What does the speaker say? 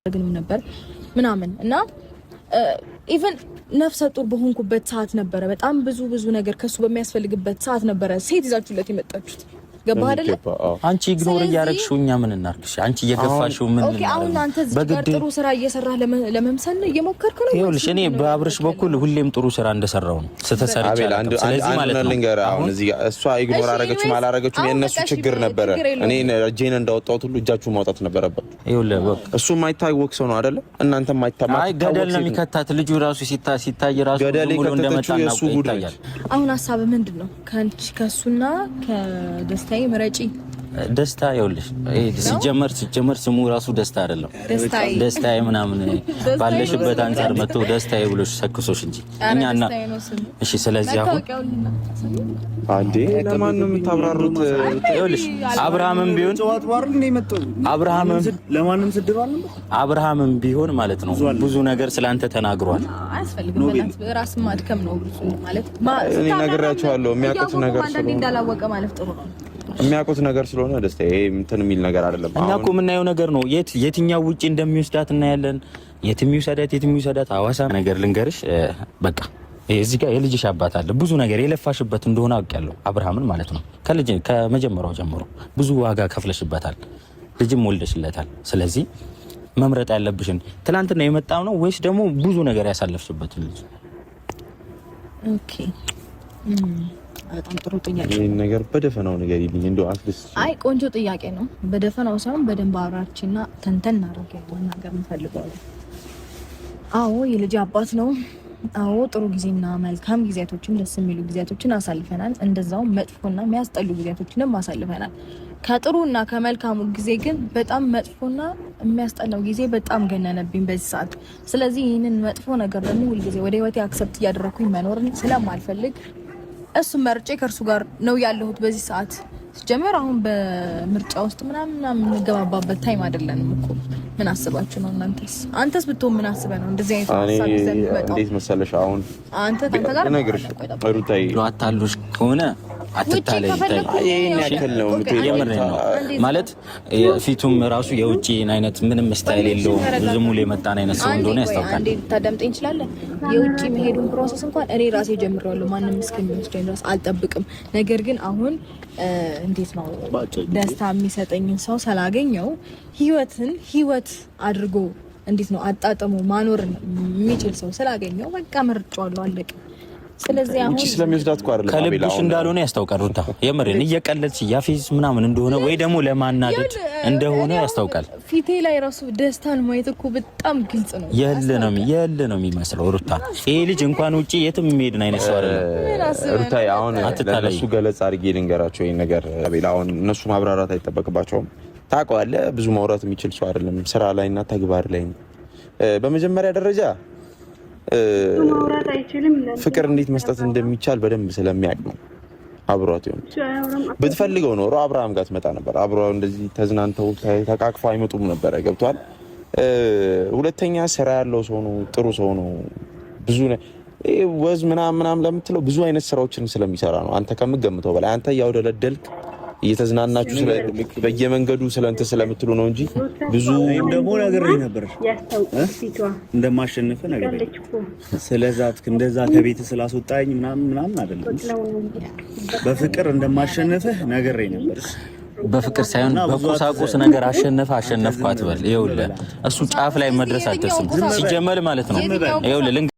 ግን ነበር ምናምን እና ኢቭን ነፍሰ ጡር በሆንኩበት ሰዓት ነበረ በጣም ብዙ ነገር ከሱ በሚያስፈልግበት ሰዓት ነበረ ሴት ይዛችሁለት የመጣችሁት ገባ አይደለ አንቺ ኢግኖር ያረግሽውኛ ምን እናርክሽ አንቺ እየገፋሽው ምን ኦኬ አሁን አንተ እዚህ ጥሩ ስራ እየሰራህ ለመምሰል እየሞከርክ ነው ይኸውልሽ እኔ በአብርሽ በኩል ሁሌም ጥሩ ስራ እንደሰራው ነው ስተሰርቻለሁ ስለዚህ ማለት ነው ልንገር አሁን እዚህ እሷ ኢግኖር አረገችው አላረገችው የነሱ ችግር ነበረ እኔ እጄን እንዳወጣሁት ሁሉ እጃችሁ ማውጣት ነበረበት ይኸውልህ እሱ የማይታወቅ ሰው ነው አይደለ እናንተ የማይታወቅ አይ ገደል ነው የሚከታት ልጁ ራሱ ሲታይ ራሱ ሙሉ እንደመጣና ይታያል አሁን ሐሳብ ምንድነው ከሱና ከደስታ ምረጪ ደስታ ይኸውልሽ ሲጀመር ስሙ ራሱ ደስታ አይደለም ደስታዬ ምናምን ባለሽበት አንፃር መጥቶ ደስታዬ ብሎሽ ሰክሶሽ እንጂ እኛና እሺ ስለዚህ አሁን አንዴ ለማን ነው የምታብራሩት ይኸውልሽ አብርሃምም ቢሆን አብርሃምም ቢሆን ማለት ነው ብዙ ነገር ስላንተ ተናግሯል አያስፈልግም ራስ ማድከም ነው ማለት እኔ ነግራቸዋለሁ የሚያውቁት ነገር ስለሆነ እንዳላወቀ ማለት ጥሩ ነው የሚያውቁት ነገር ስለሆነ ደስታዬ እንትን የሚል ነገር አይደለም እኛ እኮ የምናየው ነገር ነው የትኛው ውጪ እንደሚወስዳት እናያለን የትም ይውሰዳት ሐዋሳ ነገር ልንገርሽ በቃ እዚህ ጋር የልጅሽ አባት አለ ብዙ ነገር የለፋሽበት እንደሆነ አውቃለሁ አብርሃምን ማለት ነው ከመጀመሪያው ጀምሮ ብዙ ዋጋ ከፍለሽበታል ልጅም ወልደሽለታል ስለዚህ መምረጥ ያለብሽን ትናንትና የመጣው ነው ወይስ ደግሞ ብዙ ነገር ያሳለፍሽበት ልጅ ኦኬ በጣም ጥሩ ጥያቄ ነው ነገር በደፈናው ነገር ይልኝ እንደው አትልስ አይ ቆንጆ ጥያቄ ነው በደፈናው ሳይሆን በደንብ አብራርችና ተንተን አድርገው ነገር እንፈልጋለን አዎ የልጅ አባት ነው አዎ ጥሩ ጊዜና መልካም ጊዜያቶችን ደስ የሚሉ ጊዜያቶችን አሳልፈናል እንደዛው መጥፎና የሚያስጠሉ ጊዜያቶችንም አሳልፈናል ከጥሩና ከመልካሙ ጊዜ ግን በጣም መጥፎና የሚያስጠላው ጊዜ በጣም ገነነብኝ በዚህ ሰዓት ስለዚህ ይሄንን መጥፎ ነገር ደግሞ ሁሉ ጊዜ ወደ ህይወቴ አክሰፕት ያደረኩኝ መኖርን ስለማልፈልግ እሱ መርጬ ከርሱ ጋር ነው ያለሁት በዚህ ሰዓት ጀመር አሁን በምርጫ ውስጥ ምናምን የምንገባባበት ታይም አይደለንም እኮ ምን አስባችሁ ነው አንተስ ብትሆን ምን አስበህ ነው እንደዚህ አይነት ሀሳብ ይዘን መጣው እንዴት መሰለሽ አሁን አንተ ጋር ነገርሽ ሩታይ አታሉሽ ከሆነ አትታለይ ይሄን ያክል ነው የምር ነው ማለት ፊቱም ራሱ የውጪ አይነት ምንም ስታይል የለውም ዝም ብሎ የመጣን አይነት ሰው እንደሆነ ያስታውቃል አንዴ ታዳምጠኝ ይችላል የውጪ መሄዱን ፕሮሰስ እንኳን እኔ ራሴ ጀምሬዋለሁ ማንንም እስከሚወስደኝ ድረስ አልጠብቅም ነገር ግን አሁን እንዴት ነው ደስታ የሚሰጠኝ ሰው ስላገኘው ህይወት አድርጎ እንዴት ነው አጣጣሙ ማኖር የሚችል ሰው ስላገኘው በቃ መርጫዋለሁ አለቀ ስለዚህ አሁን ስለሚወስዳት እኮ አይደለም ከልብሽ እንዳልሆነ ያስታውቃል ሩታ የምርን እየቀለድሽ ያፊስ ምናምን እንደሆነ ወይ ደግሞ ለማናደድ እንደሆነ ያስታውቃል ፊቴ ላይ ራሱ ደስታን ማየት እኮ በጣም ግልጽ ነው የለ ነው የሚመስለው ሩታ ይሄ ልጅ እንኳን ውጪ የትም የሚሄድን አይነት ሰው አይደለም ሩታ አሁን ለነሱ ገለጻ አድርጌ ልንገራቸው ይሄን ነገር አቤል አሁን እነሱ ማብራራት አይጠበቅባቸውም ታውቀዋለህ ብዙ ማውራት የሚችል ሰው አይደለም ስራ ላይና ተግባር ላይ በመጀመሪያ ደረጃ ፍቅር እንዴት መስጠት እንደሚቻል በደንብ ስለሚያውቅ ነው አብሯት ይሁን ብትፈልገው ኖሮ አብርሃም ጋር ትመጣ ነበር አብሯው እንደዚህ ተዝናንተው ተቃቅፈው አይመጡም ነበር ገብቷል ሁለተኛ ስራ ያለው ሰው ነው ጥሩ ሰው ነው ብዙ ወዝ ምናምን ለምትለው ብዙ አይነት ስራዎችን ስለሚሰራ ነው አንተ ከምትገምተው በላይ አንተ ያውደለደልክ እየተዝናናችሁ በየመንገዱ ስለንተ ስለምትሉ ነው እንጂ ብዙ ደግሞ ነገር ነበር እንደማሸነፈ ነገር ስለዛት እንደዛ ከቤት ስላስወጣኝ ምናምን አይደለም በፍቅር እንደማሸነፈ ነገር ነበር በፍቅር ሳይሆን በቁሳቁስ ነገር አሸነፍኳት በል ይኸውልህ እሱ ጫፍ ላይ መድረስ አትደርስም ሲጀመር ማለት ነው ይኸውልህ